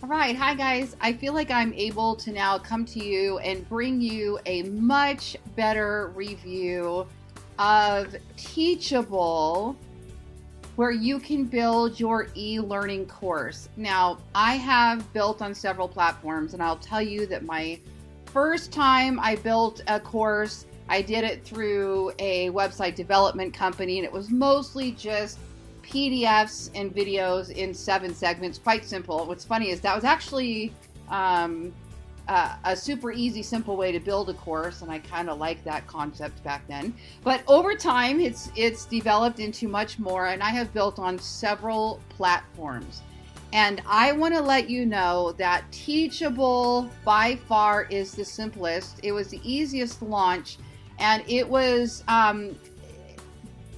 All right, hi guys. I feel like I'm able to now come to you and bring you a much better review of Teachable, where you can build your e-learning course. Now, I have built on several platforms, and I'll tell you that my first time I built a course, I did it through a website development company, and it was mostly just PDFs and videos in 7 segments, quite simple. What's funny is that was actually a super easy, simple way to build a course, and I kind of liked that concept back then. But over time, it's developed into much more, and I have built on several platforms. And I want to let you know that Teachable by far is the simplest. It was the easiest to launch, and it was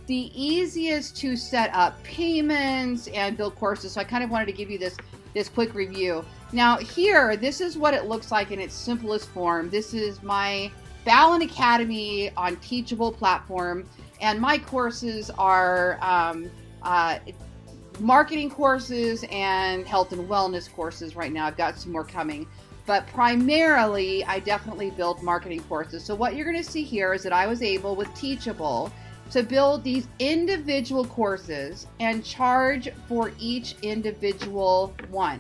the easiest to set up payments and build courses. So I kind of wanted to give you this quick review. Now here, this is what it looks like in its simplest form. This is my Ballen Academy on Teachable platform, and my courses are marketing courses and health and wellness courses right now. I've got some more coming, but primarily I definitely build marketing courses. So what you're going to see here is that I was able with Teachable to build these individual courses and charge for each individual one,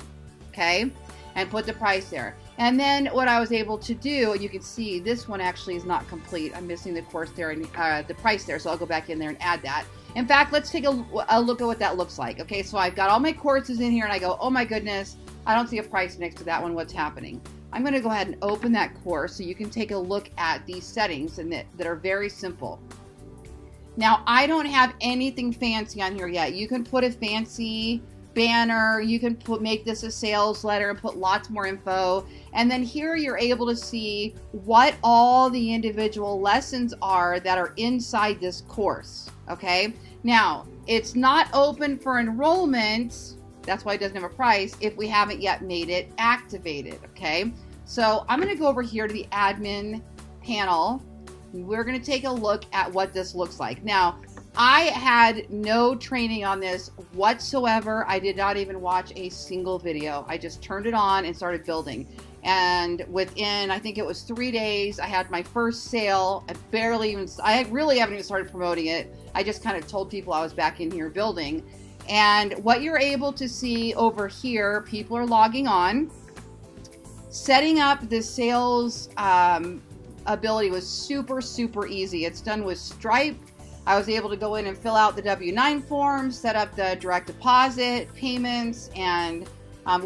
okay? And put the price there. And then what I was able to do, you can see this one actually is not complete. I'm missing the course there and the price there, so I'll go back in there and add that. In fact, let's take a look at what that looks like. Okay, so I've got all my courses in here, and I go, oh my goodness, I don't see a price next to that one. What's happening? I'm going to go ahead and open that course so you can take a look at these settings and that are very simple. Now, I don't have anything fancy on here yet. You can put a fancy banner, you can make this a sales letter and put lots more info. And then here you're able to see what all the individual lessons are that are inside this course, okay? Now, it's not open for enrollment. That's why it doesn't have a price if we haven't yet made it activated, okay? So I'm gonna go over here to the admin panel. We're going to take a look at what this looks like. Now, I had no training on this whatsoever. I did not even watch a single video. I just turned it on and started building. And within, I think it was 3 days, I had my first sale. I really haven't even started promoting it. I just kind of told people I was back in here building. And what you're able to see over here, people are logging on. Setting up the sales ability was super easy. It's done with Stripe. I was able to go in and fill out the W-9 form, set up the direct deposit payments, and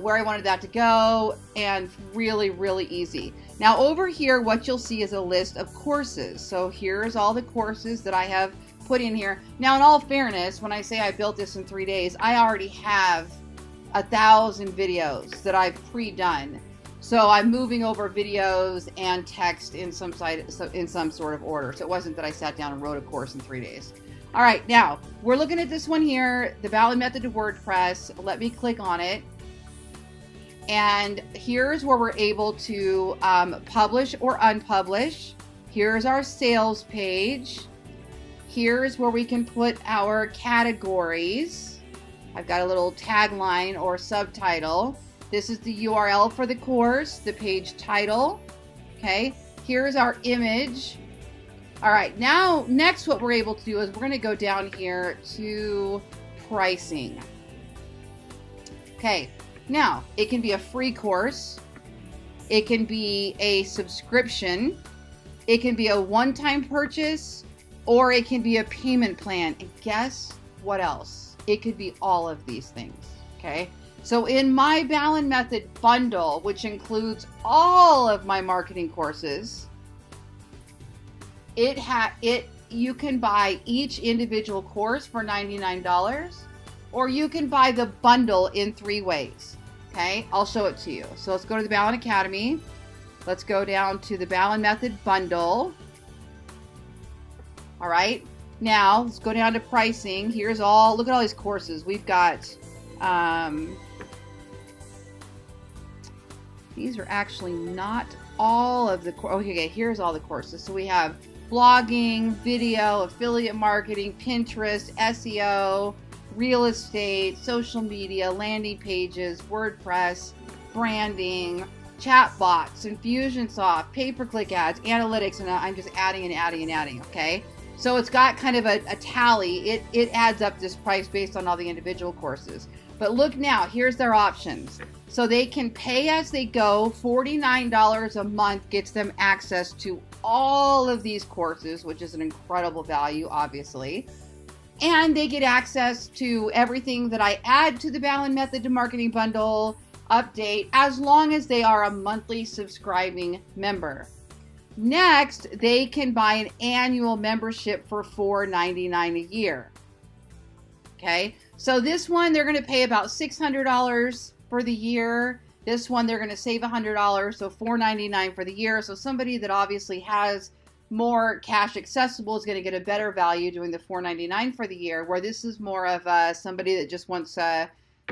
where I wanted that to go, and really easy. Now over here, what you'll see is a list of courses. So here's all the courses that I have put in here. Now, in all fairness, when I say I built this in 3 days, I already have 1,000 videos that I've pre-done. So I'm moving over videos and text in some sort of order. So it wasn't that I sat down and wrote a course in 3 days. All right, now we're looking at this one here, the Ballen method to WordPress. Let me click on it. And here's where we're able to publish or unpublish. Here's our sales page. Here's where we can put our categories. I've got a little tagline or subtitle. This is the URL for the course, the page title. Okay, here's our image. All right, now next what we're able to do is we're going to go down here to pricing. Okay, now it can be a free course. It can be a subscription. It can be a one-time purchase, or it can be a payment plan. And guess what else? It could be all of these things, okay? So in my Ballen Method bundle, which includes all of my marketing courses, you can buy each individual course for $99, or you can buy the bundle in 3 ways. Okay, I'll show it to you. So let's go to the Ballen Academy. Let's go down to the Ballen Method bundle. All right, now let's go down to pricing. Look at all these courses. We've got these are actually not all of the okay, here's all the courses. So we have blogging, video, affiliate marketing, Pinterest, SEO, real estate, social media, landing pages, WordPress, branding, chatbots, Infusionsoft, pay-per-click ads, analytics, and I'm just adding and adding and adding, okay? So it's got kind of a tally. It adds up this price based on all the individual courses. But look now, here's their options. So they can pay as they go. $49 a month gets them access to all of these courses, which is an incredible value, obviously. And they get access to everything that I add to the Ballen Method to Marketing Bundle update, as long as they are a monthly subscribing member. Next, they can buy an annual membership for $4.99 a year. Okay, so this one, they're going to pay about $600 for the year. This one, they're going to save $100, so $4.99 for the year. So somebody that obviously has more cash accessible is going to get a better value doing the $4.99 for the year, where this is more of somebody that just wants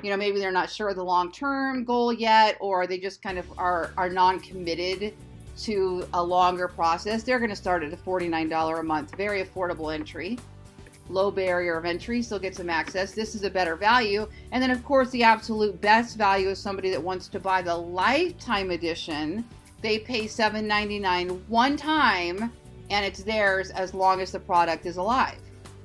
maybe they're not sure of the long-term goal yet, or they just kind of are non-committed to a longer process. They're going to start at a $49 a month, very affordable entry, low barrier of entry, still get some access. This is a better value. And then of course the absolute best value is somebody that wants to buy the lifetime edition. They pay $7.99 one time, and it's theirs as long as the product is alive.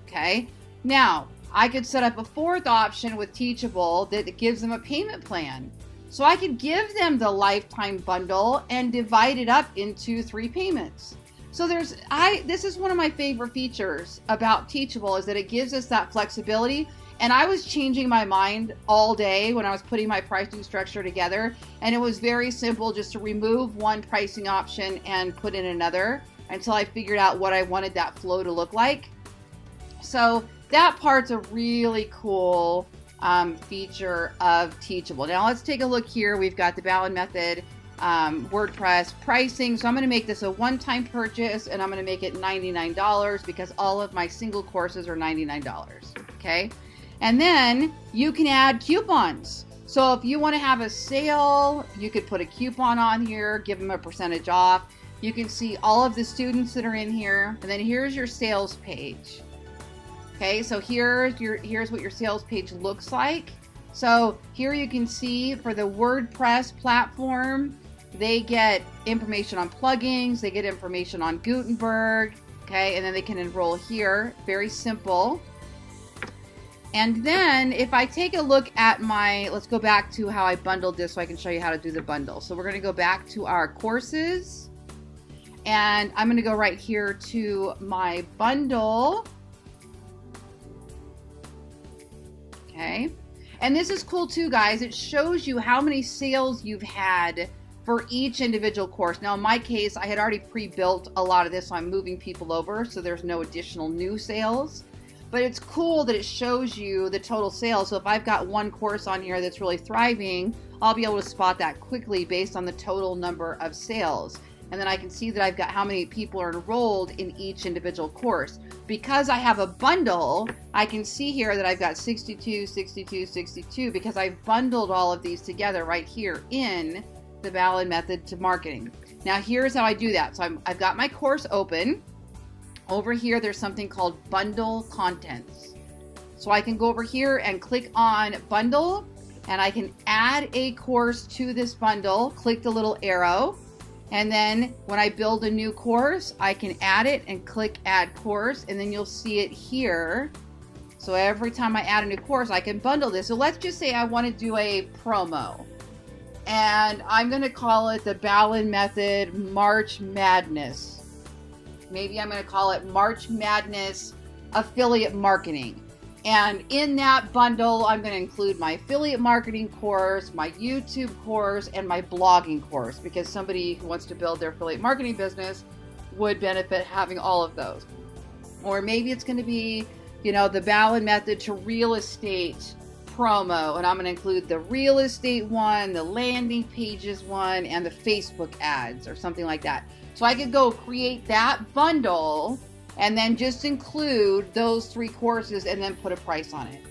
Okay, now I could set up a fourth option with Teachable that gives them a payment plan. So I could give them the lifetime bundle and divide it up into 3 payments. So this is one of my favorite features about Teachable, is that it gives us that flexibility. And I was changing my mind all day when I was putting my pricing structure together. And it was very simple just to remove one pricing option and put in another until I figured out what I wanted that flow to look like. So that part's a really cool feature of Teachable. Now let's take a look here. We've got the Ballen Method, WordPress pricing. So I'm going to make this a one-time purchase, and I'm going to make it $99 because all of my single courses are $99. Okay. And then you can add coupons. So if you want to have a sale, you could put a coupon on here, give them a percentage off. You can see all of the students that are in here. And then here's your sales page. Okay, so here's what your sales page looks like. So here you can see for the WordPress platform, they get information on plugins, they get information on Gutenberg, okay, and then they can enroll here. Very simple. And then if I take a look at let's go back to how I bundled this so I can show you how to do the bundle. So we're going to go back to our courses, and I'm going to go right here to my bundle. Okay, and this is cool too, guys. It shows you how many sales you've had for each individual course. Now in my case, I had already pre-built a lot of this, so I'm moving people over, so there's no additional new sales. But it's cool that it shows you the total sales. So if I've got one course on here that's really thriving, I'll be able to spot that quickly based on the total number of sales. And then I can see that I've got how many people are enrolled in each individual course. Because I have a bundle, I can see here that I've got 62, 62, 62, because I've bundled all of these together right here in the Ballen Method to Marketing. Now here's how I do that. So I've got my course open. Over here, there's something called Bundle Contents. So I can go over here and click on Bundle, and I can add a course to this bundle, click the little arrow. And then when I build a new course, I can add it and click Add Course, and then you'll see it here. So every time I add a new course, I can bundle this. So let's just say I want to do a promo, and I'm going to call it the Ballen Method March Madness. Maybe I'm going to call it March Madness Affiliate Marketing. And in that bundle, I'm going to include my affiliate marketing course, my YouTube course, and my blogging course, because somebody who wants to build their affiliate marketing business would benefit having all of those. Or maybe it's going to be, the Ballen Method to Real Estate promo, and I'm going to include the real estate one, the landing pages one, and the Facebook ads, or something like that. So I could go create that bundle and then just include those 3 courses and then put a price on it.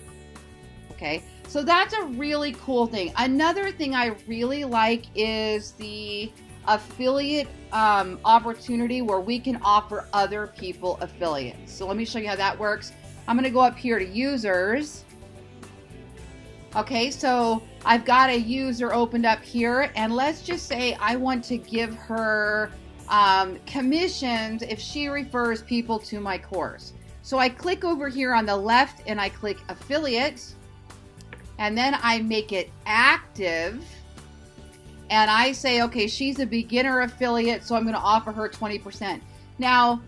Okay, so that's a really cool thing. Another thing I really like is the affiliate opportunity where we can offer other people affiliates. So let me show you how that works. I'm going to go up here to users. Okay, so I've got a user opened up here, and let's just say I want to give her commissions if she refers people to my course. So I click over here on the left and I click affiliate, and then I make it active, and I say, okay, she's a beginner affiliate, so I'm going to offer her 20%. Now,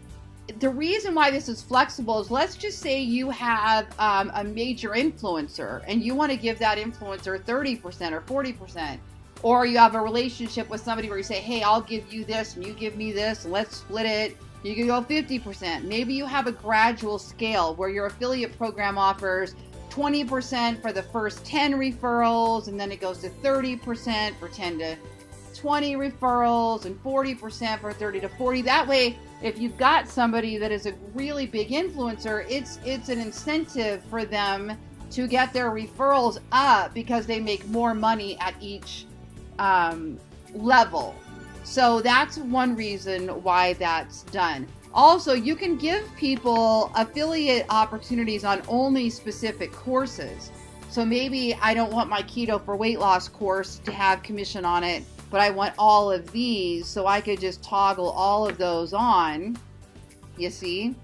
the reason why this is flexible is, let's just say you have a major influencer and you want to give that influencer 30% or 40%, or you have a relationship with somebody where you say, hey, I'll give you this and you give me this and let's split it. You can go 50%. Maybe you have a gradual scale where your affiliate program offers 20% for the first 10 referrals, and then it goes to 30% for 10 to 20 referrals and 40% for 30 to 40. That way, if you've got somebody that is a really big influencer, it's an incentive for them to get their referrals up because they make more money at each level. So that's one reason why that's done. Also, you can give people affiliate opportunities on only specific courses. So maybe I don't want my Keto for Weight Loss course to have commission on it, but I want all of these, so I could just toggle all of those on, you see?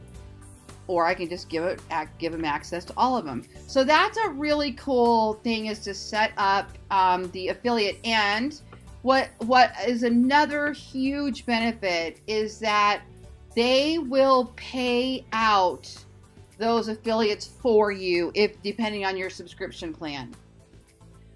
Or I can just give them access to all of them. So that's a really cool thing, is to set up the affiliate. And what is another huge benefit is that they will pay out those affiliates for you, if depending on your subscription plan.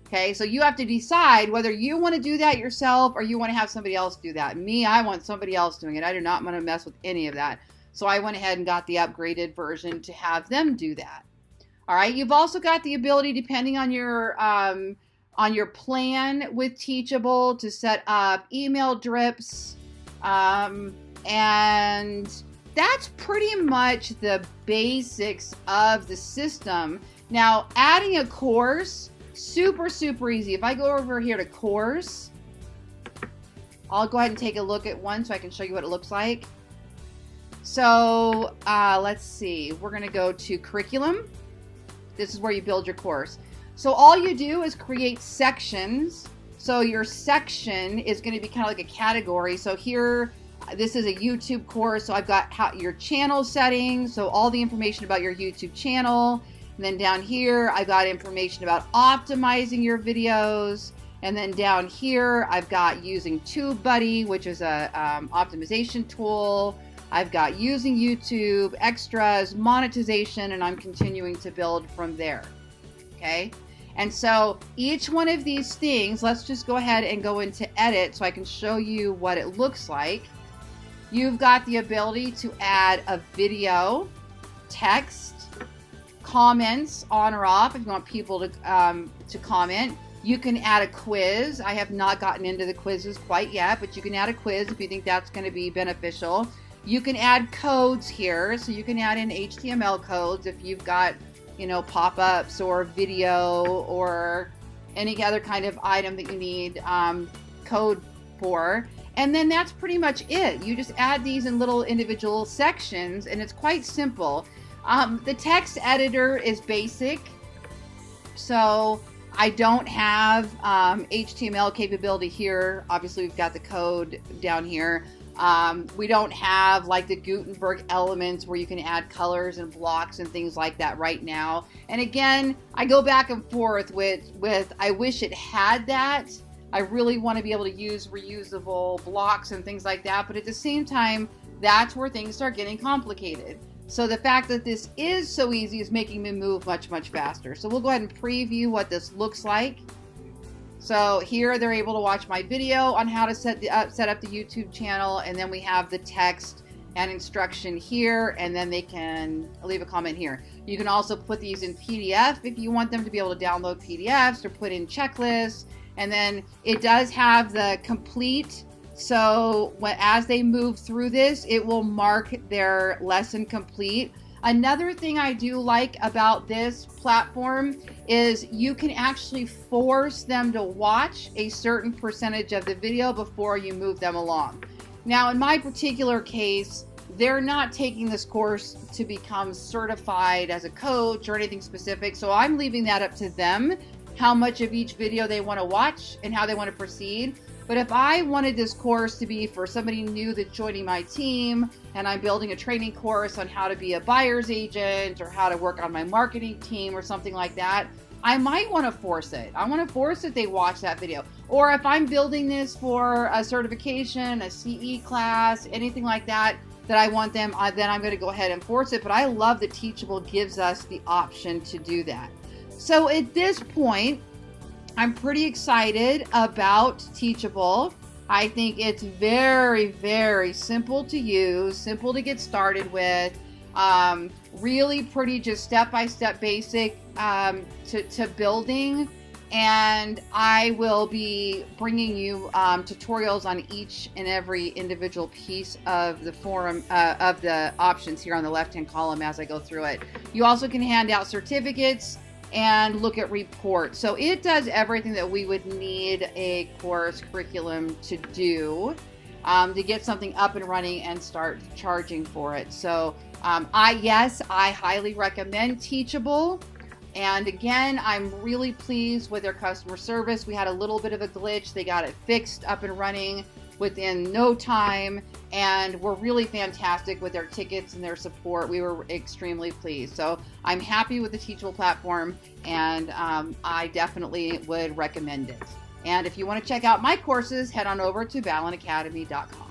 Okay, so you have to decide whether you want to do that yourself or you want to have somebody else do that. Me, I want somebody else doing it. I do not want to mess with any of that. So I went ahead and got the upgraded version to have them do that. All right, you've also got the ability, depending on your plan with Teachable, to set up email drips, and that's pretty much the basics of the system. Now, adding a course, super easy. If I go over here to course, I'll go ahead and take a look at one so I can show you what it looks like. So let's see, we're going to go to curriculum. This is where you build your course. So all you do is create sections. So your section is going to be kind of like a category. So here, this is a YouTube course. So I've got your channel settings. So all the information about your YouTube channel. And then down here, I've got information about optimizing your videos. And then down here, I've got using TubeBuddy, which is a optimization tool. I've got using YouTube, extras, monetization, and I'm continuing to build from there. Okay. And so each one of these things, let's just go ahead and go into edit so I can show you what it looks like. You've got the ability to add a video, text, comments on or off if you want people to comment. You can add a quiz. I have not gotten into the quizzes quite yet, but you can add a quiz if you think that's going to be beneficial. You can add codes here, so you can add in HTML codes if you've got, pop-ups or video or any other kind of item that you need code for. And then that's pretty much it. You just add these in little individual sections, and it's quite simple. The text editor is basic, so I don't have HTML capability here. Obviously, we've got the code down here. We don't have like the Gutenberg elements where you can add colors and blocks and things like that right now. And again, I go back and forth with I wish it had that. I really want to be able to use reusable blocks and things like that. But at the same time, that's where things start getting complicated. So the fact that this is so easy is making me move much faster. So we'll go ahead and preview what this looks like. So here they're able to watch my video on how to set up the YouTube channel, and then we have the text and instruction here, and then they can leave a comment here. You can also put these in PDF if you want them to be able to download PDFs or put in checklists, and then it does have the complete. So as they move through this, it will mark their lesson complete. Another thing I do like about this platform is you can actually force them to watch a certain percentage of the video before you move them along. Now, in my particular case, they're not taking this course to become certified as a coach or anything specific, so I'm leaving that up to them how much of each video they want to watch and how they want to proceed. But if I wanted this course to be for somebody new that's joining my team, and I'm building a training course on how to be a buyer's agent or how to work on my marketing team or something like that, I might want to force it. I want to force that they watch that video. Or if I'm building this for a certification, a CE class, anything like that, that I want them, then I'm going to go ahead and force it. But I love that Teachable gives us the option to do that. So at this point, I'm pretty excited about Teachable. I think it's very, very simple to use, simple to get started with, really pretty just step-by-step basic to building. And I will be bringing you tutorials on each and every individual piece of the forum, of the options here on the left-hand column as I go through it. You also can hand out certificates and look at reports. So it does everything that we would need a course curriculum to do to get something up and running and start charging for it. So I highly recommend Teachable. And again, I'm really pleased with their customer service. We had a little bit of a glitch. They got it fixed, up and running within no time, and we're really fantastic with their tickets and their support. We were extremely pleased. So I'm happy with the Teachable platform, and I definitely would recommend it. And if you want to check out my courses, head on over to ballenacademy.com.